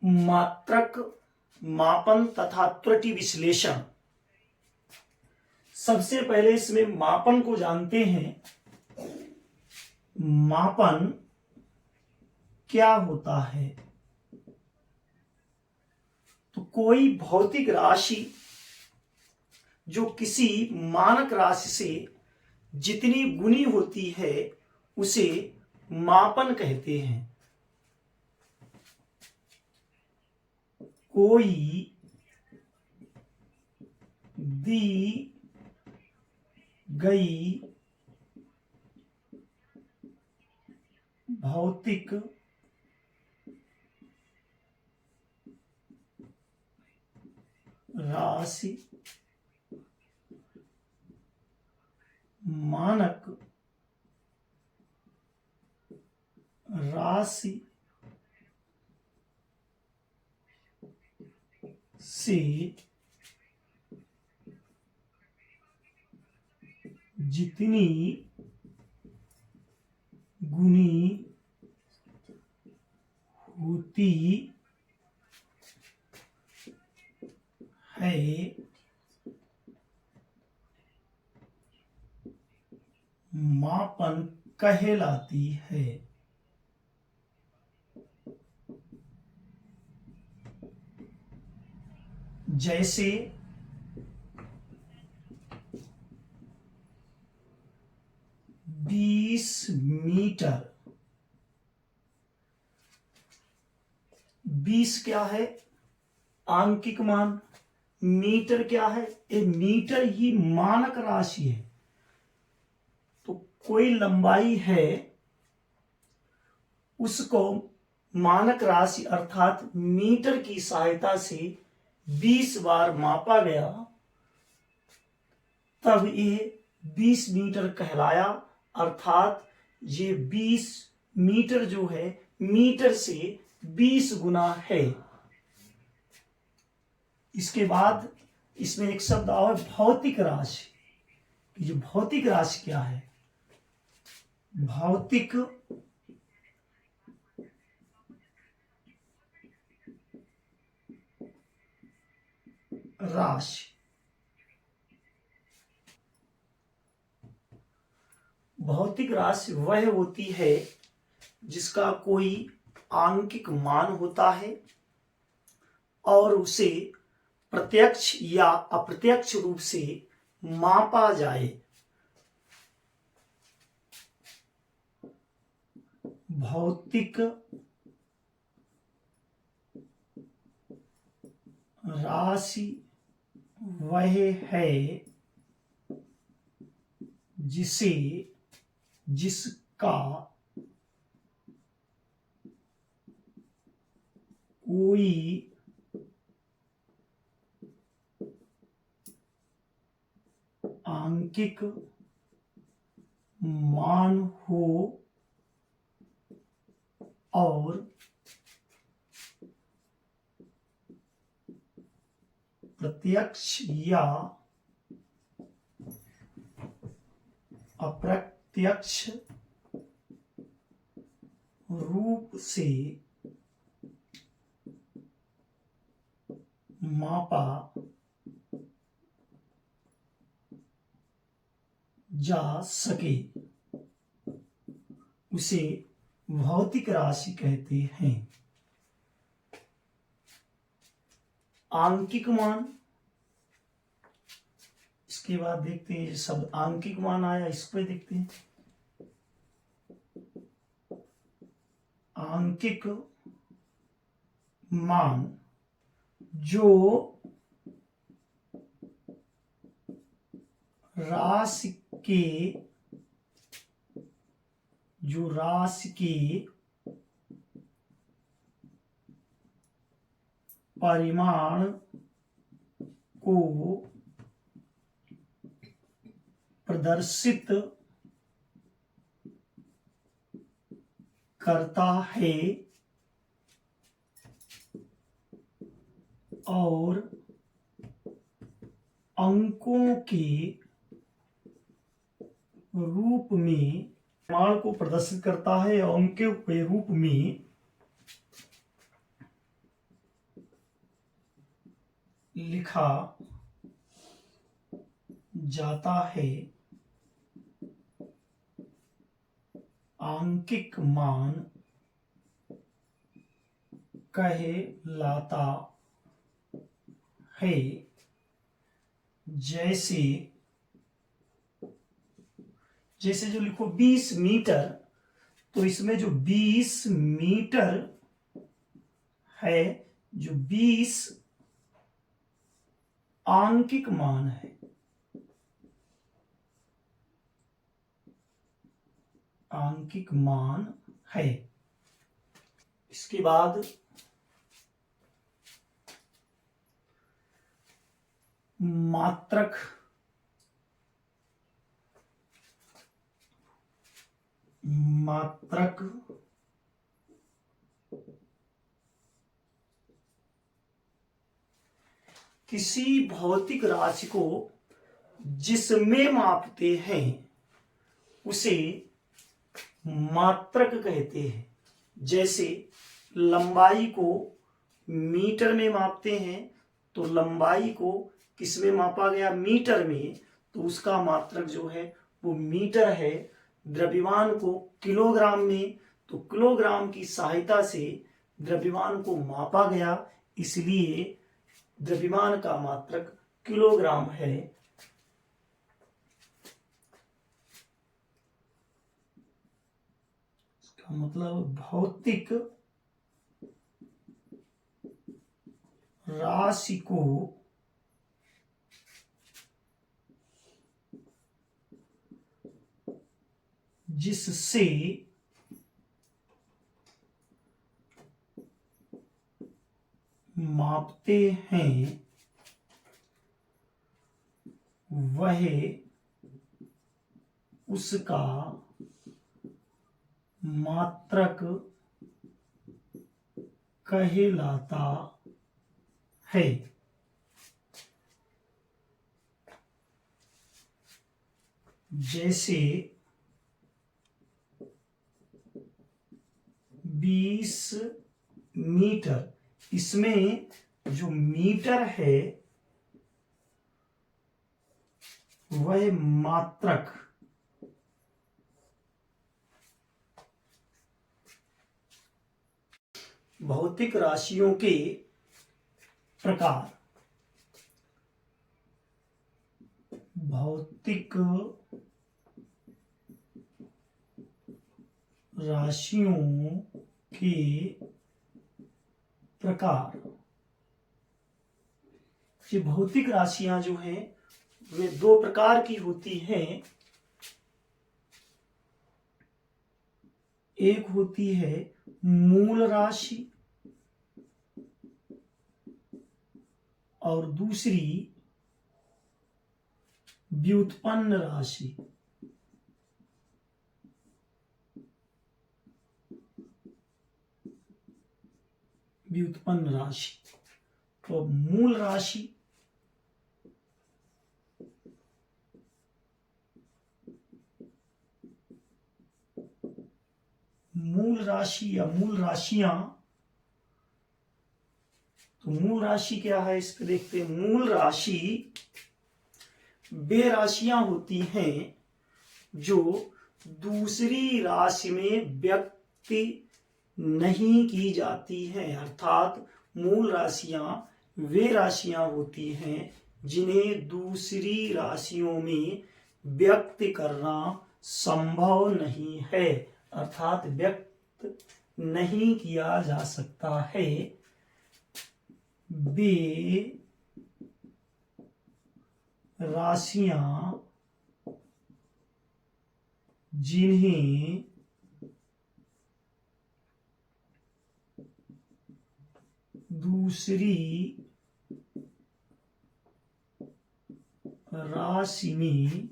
मात्रक मापन तथा त्रुटि विश्लेषण। सबसे पहले इसमें मापन को जानते हैं। मापन क्या होता है? तो कोई भौतिक राशि जो किसी मानक राशि से जितनी गुनी होती है उसे मापन कहते हैं। कोई दी गई भौतिक राशि मानक राशि से जितनी गुनी होती है मापन कहलाती है। जैसे 20 मीटर। 20 क्या है? आंकिक मान। मीटर क्या है? ये मीटर ही मानक राशि है। तो कोई लंबाई है, उसको मानक राशि अर्थात मीटर की सहायता से 20 बार मापा गया, तब ये 20 मीटर कहलाया। अर्थात ये 20 मीटर जो है मीटर से 20 गुना है। इसके बाद इसमें एक शब्द और है भौतिक राशि। ये भौतिक राशि क्या है? भौतिक राशि भौतिक राशि वह होती है जिसका कोई आंकिक मान होता है और उसे प्रत्यक्ष या अप्रत्यक्ष रूप से मापा जाए। भौतिक राशि वह है जिसका कोई आंकिक मान हो और प्रत्यक्ष या अप्रत्यक्ष रूप से मापा जा सके, उसे भौतिक राशि कहते हैं। आंकिक मान। इसके बाद देखते हैं शब्द आंकिक मान आया, इस पे देखते हैं। आंकिक मान जो राशि के परिमाण को प्रदर्शित करता है और अंकों के रूप में परिमाण को प्रदर्शित करता है और अंकों के रूप में लिखा जाता है, आंकिक मान कहलाता है। जैसे जैसे जो लिखो 20 मीटर, तो इसमें जो 20 मीटर है, जो 20 आंकिक मान है। आंकिक मान है। इसके बाद मात्रक। मात्रक किसी भौतिक राशि को जिसमें मापते हैं उसे मात्रक कहते हैं। जैसे लंबाई को मीटर में मापते हैं, तो लंबाई को किस में मापा गया? मीटर में, तो उसका मात्रक जो है वो मीटर है। द्रव्यमान को किलोग्राम में, तो किलोग्राम की सहायता से द्रव्यमान को मापा गया, इसलिए द्रव्यमान का मात्रक किलोग्राम है। इसका मतलब भौतिक राशि को जिससे मापते हैं वह उसका मात्रक कहलाता है। जैसे 20 मीटर, इसमें जो मीटर है वह मात्रक भौतिक राशियों के प्रकार। भौतिक राशियों के प्रकार। ये भौतिक राशियां जो हैं वे दो प्रकार की होती हैं। एक होती है मूल राशि और दूसरी व्युत्पन्न राशि। व्युत्पन्न राशि। तो मूल राशि या मूल राशियां। तो मूल राशि क्या है, इस पे देखते हैं। मूल राशि वे राशियां होती हैं जो दूसरी राशि में व्यक्त नहीं की जाती हैं। अर्थात मूल राशियां वे राशियां होती हैं जिन्हें दूसरी राशियों में व्यक्त करना संभव नहीं है, अर्थात व्यक्त नहीं किया जा सकता है। वे राशियां जिन्हें दूसरी राशि में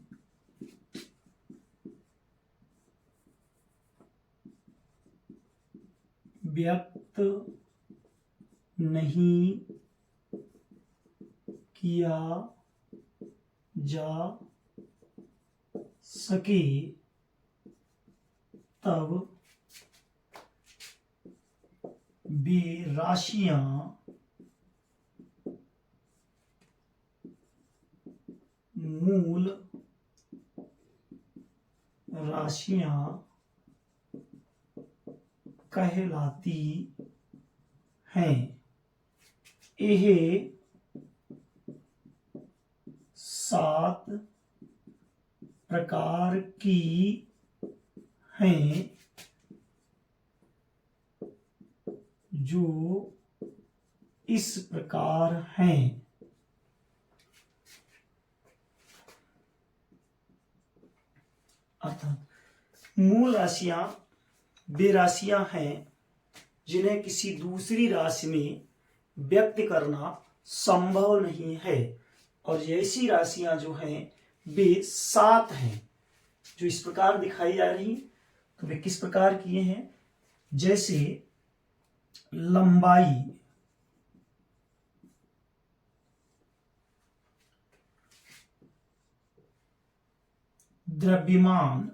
व्यक्त नहीं किया जा सके तब वे राशियां मूल राशियां कहलाती हैं। यह 7 प्रकार की हैं जो इस प्रकार हैं। अर्थात मूल राशियां वे राशियां हैं जिन्हें किसी दूसरी राशि में व्यक्त करना संभव नहीं है, और ऐसी राशियां जो हैं वे 7 हैं जो इस प्रकार दिखाई जा रही। तो वे किस प्रकार किए हैं? जैसे लंबाई, द्रव्यमान,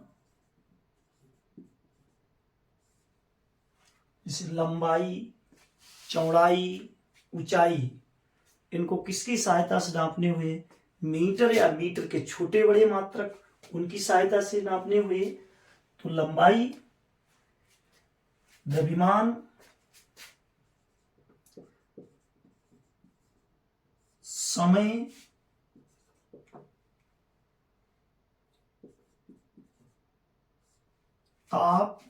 जैसे लंबाई, चौड़ाई, ऊंचाई, इनको किसकी सहायता से नापने हुए? मीटर या मीटर के छोटे बड़े मात्रक, उनकी सहायता से नापने हुए। तो लंबाई, द्रव्यमान, समय, ताप,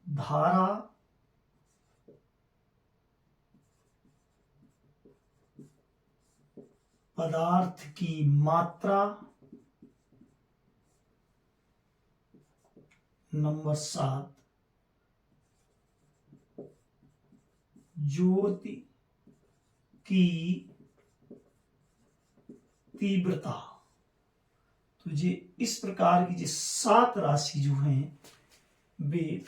धारा, पदार्थ की मात्रा, नंबर 7 ज्योति की तीव्रता। तो ये इस प्रकार की 7 राशि जो हैं वे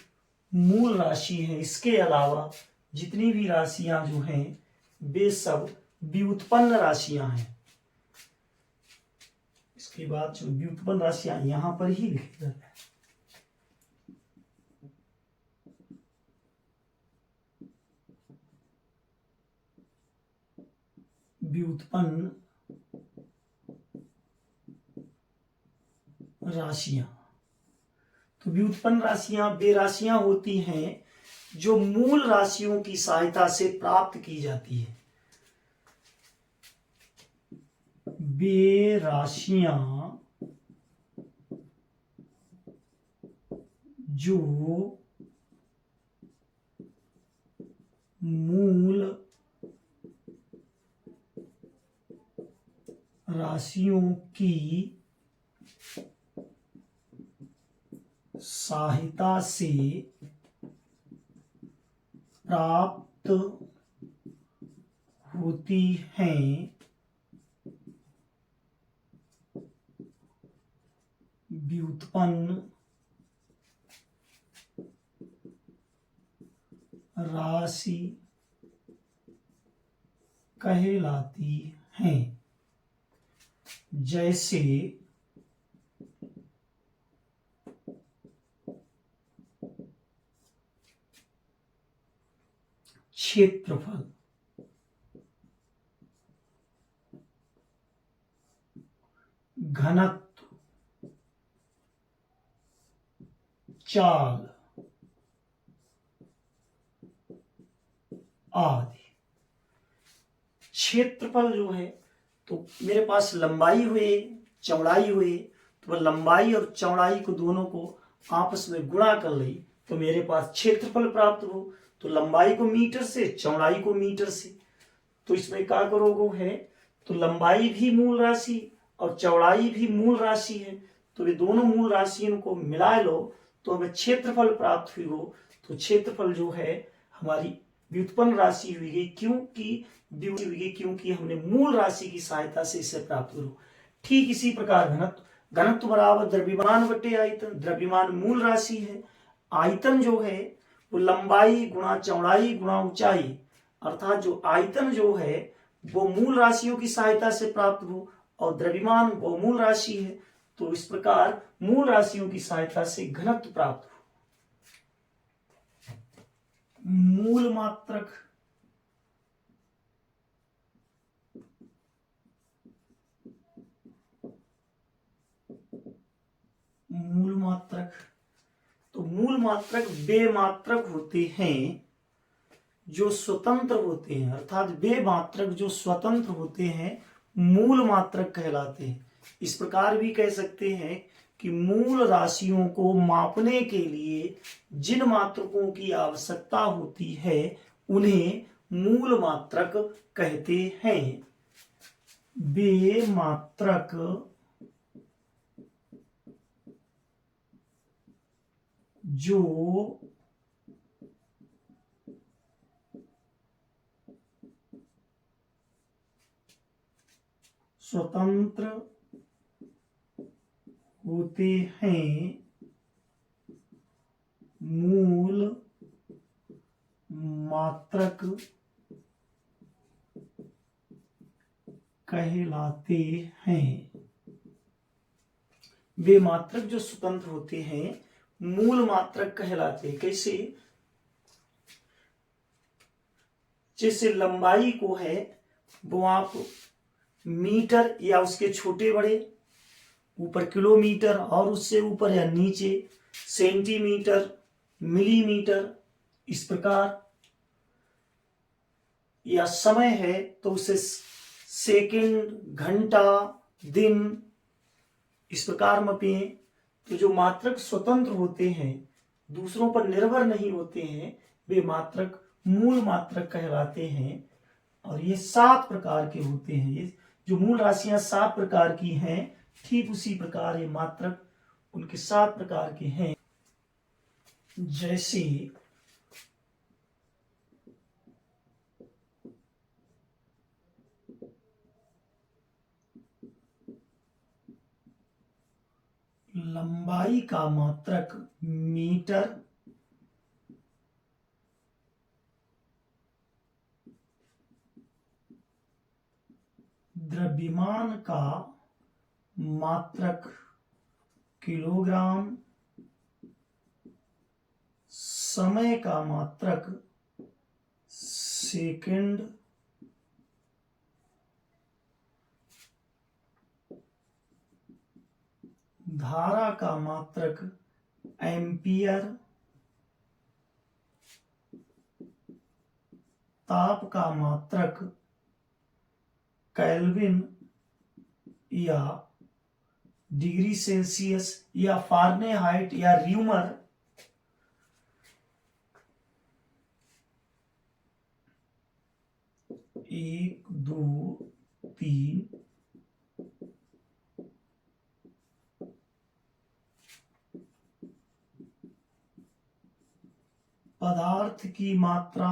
मूल राशि है। इसके अलावा जितनी भी राशियां जो हैं वे सब व्युत्पन्न राशियां हैं। इसके बाद जो व्युत्पन्न राशियां यहां पर ही लिखी जाती है। व्युत्पन्न राशियां, तो व्युत्पन्न राशियां वे राशियां होती हैं जो मूल राशियों की सहायता से प्राप्त की जाती है। वे राशियां जो मूल राशियों की सहायता से प्राप्त होती हैं, व्युत्पन्न राशि कहलाती हैं। जैसे क्षेत्रफल, घनत्व, चाल आदि। क्षेत्रफल जो है तो मेरे पास लंबाई हुए, चौड़ाई हुए, तो वह लंबाई और चौड़ाई को दोनों को आपस में गुणा कर ली तो मेरे पास क्षेत्रफल प्राप्त हो। तो लंबाई को मीटर से, चौड़ाई को मीटर से, तो इसमें क्या करोगे है तो लंबाई भी मूल राशि और चौड़ाई भी मूल राशि है, तो वे दोनों मूल राशियों को मिला लो तो हमें क्षेत्रफल प्राप्त हुई हो। तो क्षेत्रफल जो है हमारी व्युत्पन्न राशि हुई, क्योंकि हमने मूल राशि की सहायता से इसे प्राप्त करो। ठीक इसी प्रकार घनत्व बराबर द्रव्यमान बटे आयतन। द्रव्यमान मूल राशि है, आयतन जो है वो लंबाई गुणा चौड़ाई गुणा ऊंचाई, अर्थात जो आयतन जो है वो मूल राशियों की सहायता से प्राप्त हो, और द्रव्यमान वो मूल राशि है। तो इस प्रकार मूल राशियों की सहायता से घनत्व प्राप्त हो। मूल मात्रक मात्रक वे मात्रक होते हैं जो स्वतंत्र होते हैं, अर्थात वे मात्रक जो स्वतंत्र होते हैं मूल मात्रक कहलाते हैं। इस प्रकार भी कह सकते हैं कि मूल राशियों को मापने के लिए जिन मात्रकों की आवश्यकता होती है उन्हें मूल मात्रक कहते हैं। वे मात्रक जो स्वतंत्र होते हैं मूल मात्रक कहलाते हैं। वे मात्रक जो स्वतंत्र होते हैं मूल मात्रक कहलाते हैं। कैसे? जैसे लंबाई को है वो आप मीटर या उसके छोटे बड़े, ऊपर किलोमीटर और उससे ऊपर या नीचे सेंटीमीटर, मिलीमीटर, इस प्रकार। या समय है तो उसे सेकंड, घंटा, दिन, इस प्रकार मापें। तो जो मात्रक स्वतंत्र होते हैं, दूसरों पर निर्भर नहीं होते हैं, वे मात्रक मूल मात्रक कहलाते हैं। और ये 7 प्रकार के होते हैं। ये जो मूल राशियां 7 प्रकार की हैं, ठीक उसी प्रकार ये मात्रक उनके 7 प्रकार के हैं। जैसे लंबाई का मात्रक मीटर, द्रव्यमान का मात्रक किलोग्राम, समय का मात्रक सेकंड, धारा का मात्रक एम्पियर, ताप का मात्रक केल्विन या डिग्री सेल्सियस या फारेनहाइट या र्यूमर, 1, 2, 3, पदार्थ की मात्रा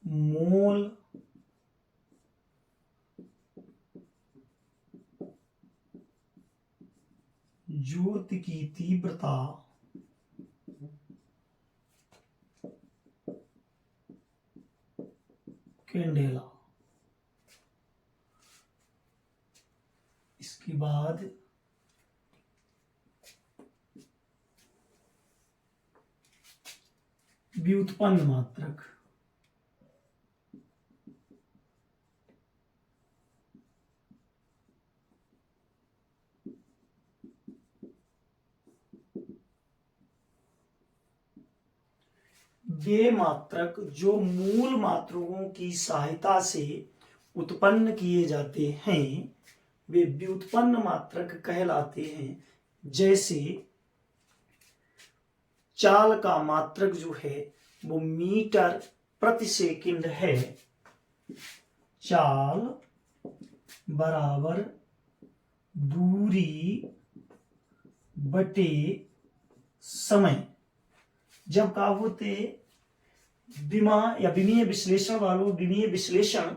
मोल, ज्योति की तीव्रता, कैंडेला। इसके बाद व्युत्पन्न मात्रक। वे मात्रक जो मूल मात्रकों की सहायता से उत्पन्न किए जाते हैं वे व्युत्पन्न मात्रक कहलाते हैं। जैसे चाल का मात्रक जो है वो मीटर प्रति सेकंड है। चाल बराबर दूरी बटे समय। जब का होते विमा या विमीय विश्लेषण वालों, विमीय विश्लेषण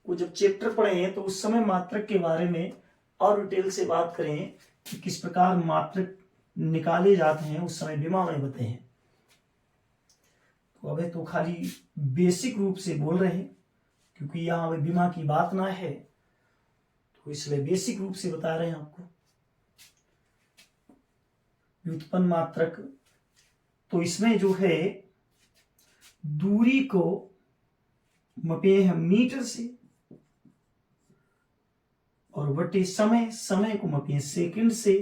को जब चैप्टर पढ़े हैं तो उस समय मात्रक के बारे में और डिटेल से बात करें कि किस प्रकार मात्रक निकाले जाते हैं, उस समय विमा में बताए हैं। तो अबे तो खाली बेसिक रूप से बोल रहे हैं क्योंकि यहाँ विमा की बात ना है, तो इसलिए बेसिक रूप से बता रहे हैं आपको। व्युत्पन्न मात्रक तो इसमें जो है दूरी को मापे हैं मीटर से और बटे समय, समय को मापे सेकंड से।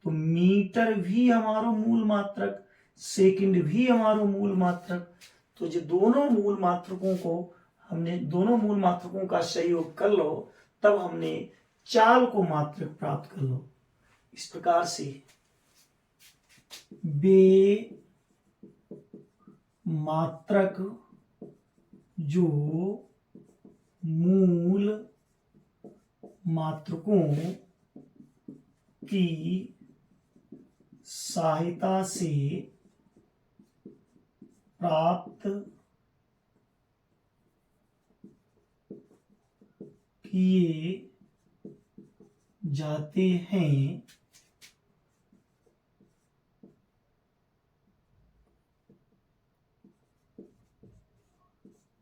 तो मीटर भी हमारो मूल मात्रक, सेकंड भी हमारो मूल मात्रक। तो जो दोनों मूल मात्रकों को हमने, दोनों मूल मात्रकों का सहयोग कर लो, तब हमने चाल को मात्रक प्राप्त कर लो। इस प्रकार से बे मात्रक जो मूल मात्रकों की सहायता से प्राप्त किए जाते हैं,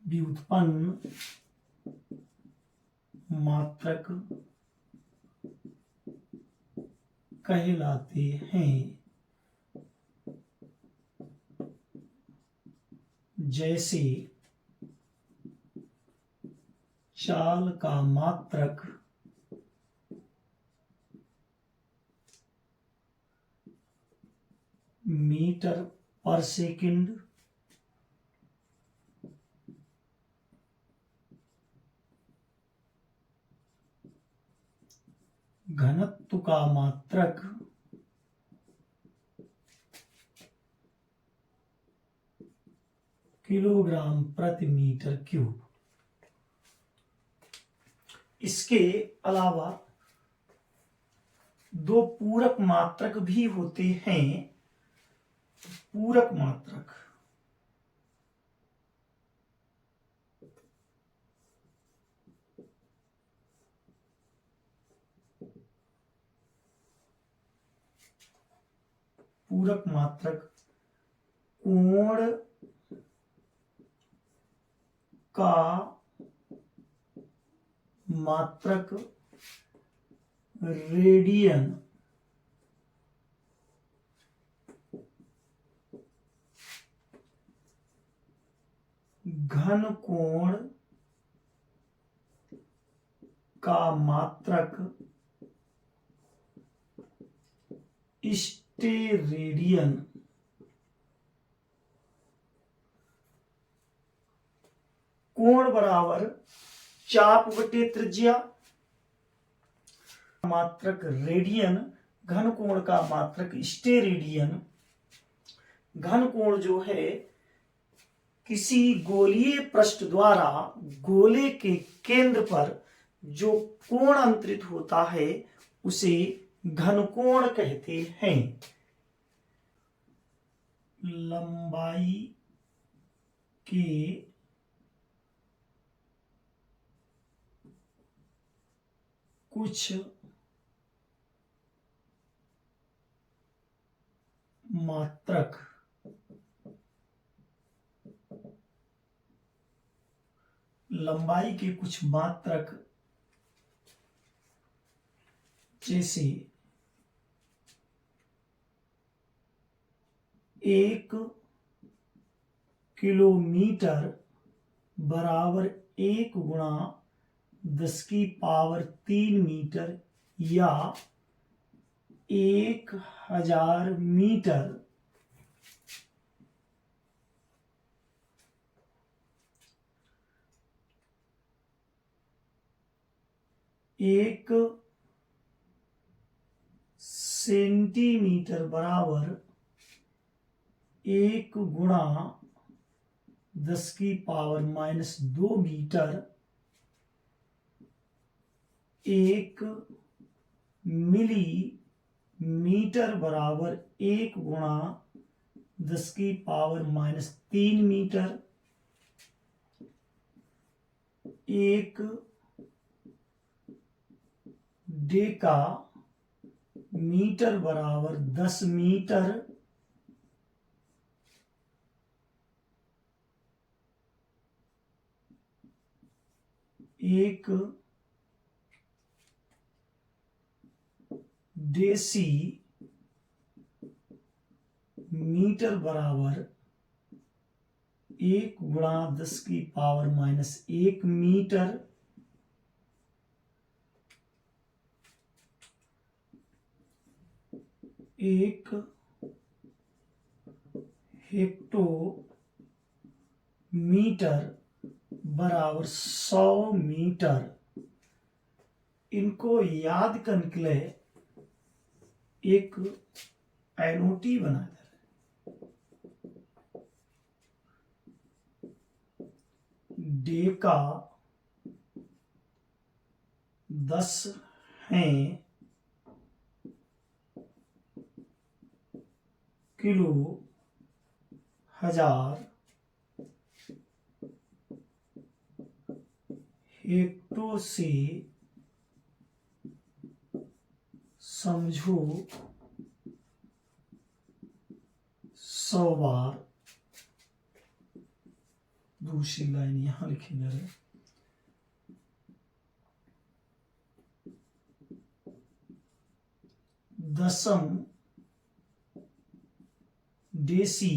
व्युत्पन्न मात्रक कहलाते हैं। जैसे चाल का मात्रक मीटर पर सेकंड, घनत्व का मात्रक किलोग्राम प्रति मीटर क्यूब। इसके अलावा दो पूरक मात्रक भी होते हैं। पूरक मात्रक पूरक मात्रक कोण का मात्रक रेडियन, घन कोण का मात्रक स्टेरेडियन, कोण बराबर चाप बटे त्रिज्या, मात्रक रेडियन, घन कोण का मात्रक स्टेरेडियन। घन कोण जो है किसी गोलीय पृष्ठ द्वारा गोले के केंद्र पर जो कोण अंतरित होता है उसे घन कोण कहते हैं। लंबाई के कुछ मात्रक लंबाई के कुछ मात्रक जैसे 1 किलोमीटर बराबर 1 गुणा 10⁻³ मीटर या 1000 मीटर एक सेंटीमीटर बराबर 1 गुणा 10⁻² मीटर, 1 मिलीमीटर बराबर 1 गुणा 10⁻³ मीटर, 1 डेका मीटर बराबर 10 मीटर, 1 डेसी मीटर बराबर 1 गुणा 10⁻⁻1 मीटर, 1 हेक्टोमीटर बराबर 100 मीटर। इनको याद करने के लिए एक एनोटी बना दे। डेका 10 हैं, किलो 1000, हेक्टो से समझो 100 बार। दूसरी लाइन यहां लिखेंगे। दशम डेसी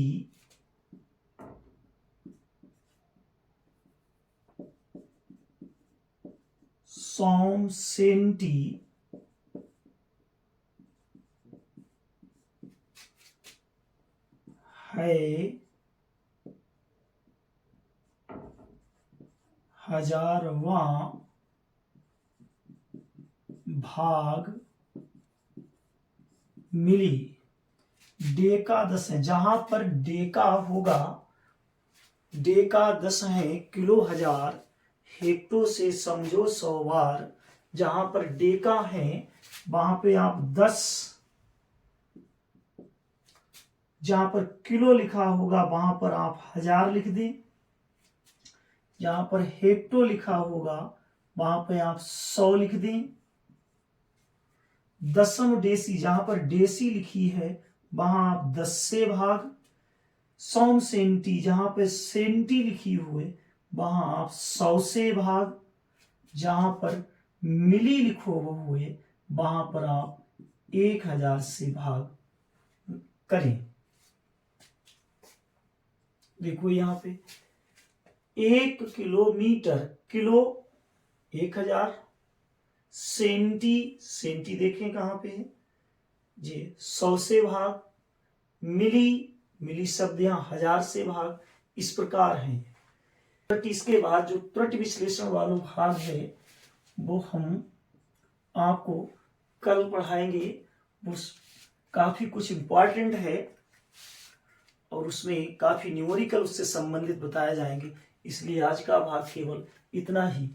सौम सेंटी है, हजारवां भाग मिली। डेका 10 है, जहां पर डेका होगा, डेका 10 है, किलो 1000, हेक्टो से समझो 100 बार। जहां पर डेका है वहां पे आप 10, जहां पर किलो लिखा होगा वहां पर आप 1000 लिख दें। जहां पर हेक्टो लिखा होगा वहां पे आप 100 लिख दें। दशम डेसी, जहां पर डेसी लिखी है वहां आप 10 से भाग। सौम सेंटी, जहां पे सेंटी लिखी हुई वहां आप 100 से भाग। जहां पर मिली लिखो हुए वहां पर आप 1000 से भाग करें। देखो यहां पे 1 किलोमीटर, किलो 1000, सेंटी, सेंटी देखें कहां पे है जी, 100 से भाग। मिली, मिली शब्द यहां 1000 से भाग। इस प्रकार है। इसके बाद जो त्रुटि विश्लेषण वाला भाग है वो हम आपको कल पढ़ाएंगे। वो काफी कुछ इंपॉर्टेंट है और उसमें काफी न्यूमेरिकल उससे संबंधित बताए जाएंगे। इसलिए आज का भाग केवल इतना ही।